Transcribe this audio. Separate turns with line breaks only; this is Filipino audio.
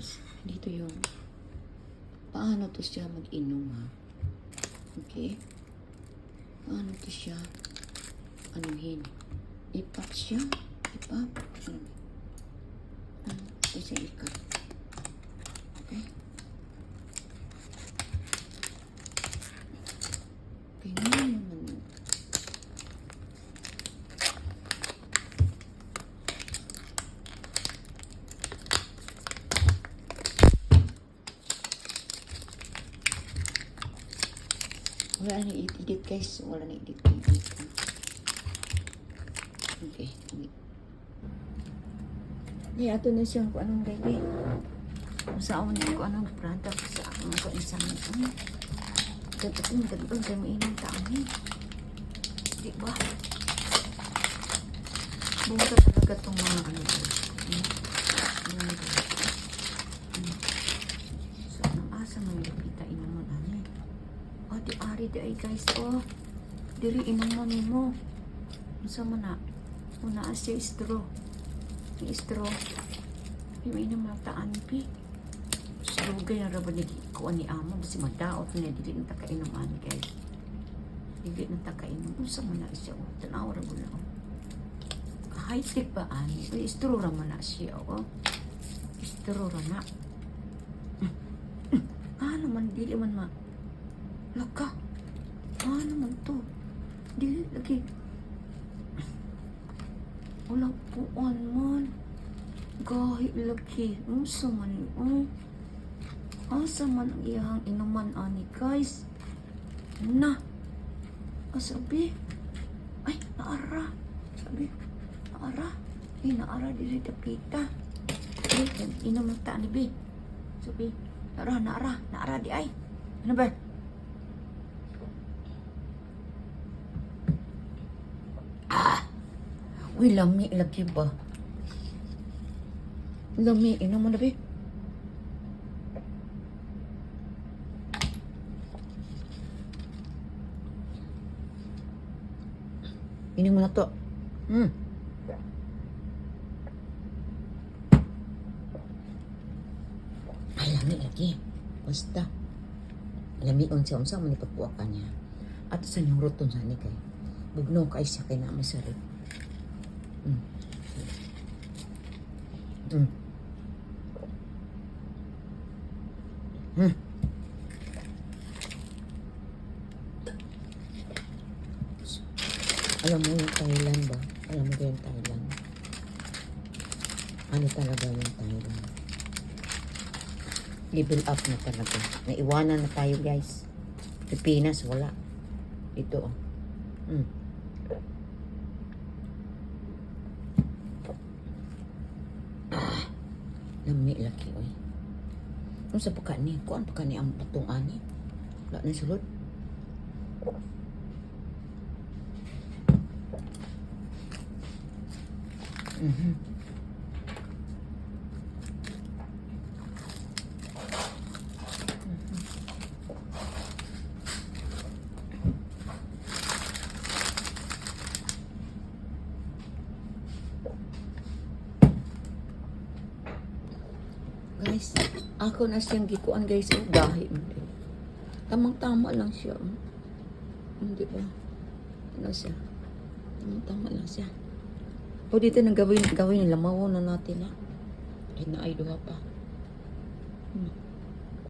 guys. Dito yung paano to siya mag-inom ha. Okay? Paano to siya anuhin? Ipap siya. Ipap. Ito siya ikat. Okay? Ganyan naman yun. Wala na i-edit guys. Wala na i-edit. Okay. Yeah, ato na siyang kung anong gabi. Sa ako na kung anong product sa akong kung isang ito. Dapat yung gagawin kayo mainang taon eh. Di ba? Bunga talaga itong mga ano ko. So, anong asa man lapita inaman ano eh. O, di ari di ay guys. O, diri inaman mo. Masa man na. Una asya straw. Yung straw. Yung mainang mataan pi. Strugay na raba ni kuan ni amo. Kasi madaot niya. Dili na takainom ani guys. Dili na takainom. Unsa man na siya. Tanaw raba na. High-tech ba ani? Uy, straw raman na siya. Straw raman. Naman. Dili man ma. Laka. Naman to. Dili lagi. Wala puan man. Gahi laki. Unsa man ni? Asa man ang iyang inuman ani guys. Na. Kasabi. Ay, naara. Sabi. Naara. Ay, naara diri dapita. Ay, inuman ta ni Bi. Sabi. Naara di ay. Ano ba? Uy, lami lagi ba? Lami, inuman na Bi. Ining mo na to. Ay, lami lagi. Basta. Lami siya. Unsa man ipagbuakan niya. At sa niyong ruton sa ni kay. Bugno kay siya kay naman sa rin. Alam mo yung Thailand ba? Alam mo ba yung Thailand? Ano talaga yung Thailand? Level up na talaga. Naiwanan na tayo guys. Pilipinas, wala. Ito oh. Lami laki oy. Kung sa pagka ni, kuan pagka ni ang patong ani. Wala na sulod. Guys, ako na siyang gikuan guys. Gahi. Tamang-tama lang siya. Hindi ba? Ano siya? Tamang-tama lang siya. O dito nang gawin nila. Mawuna natin ha. Ay na ay duha pa.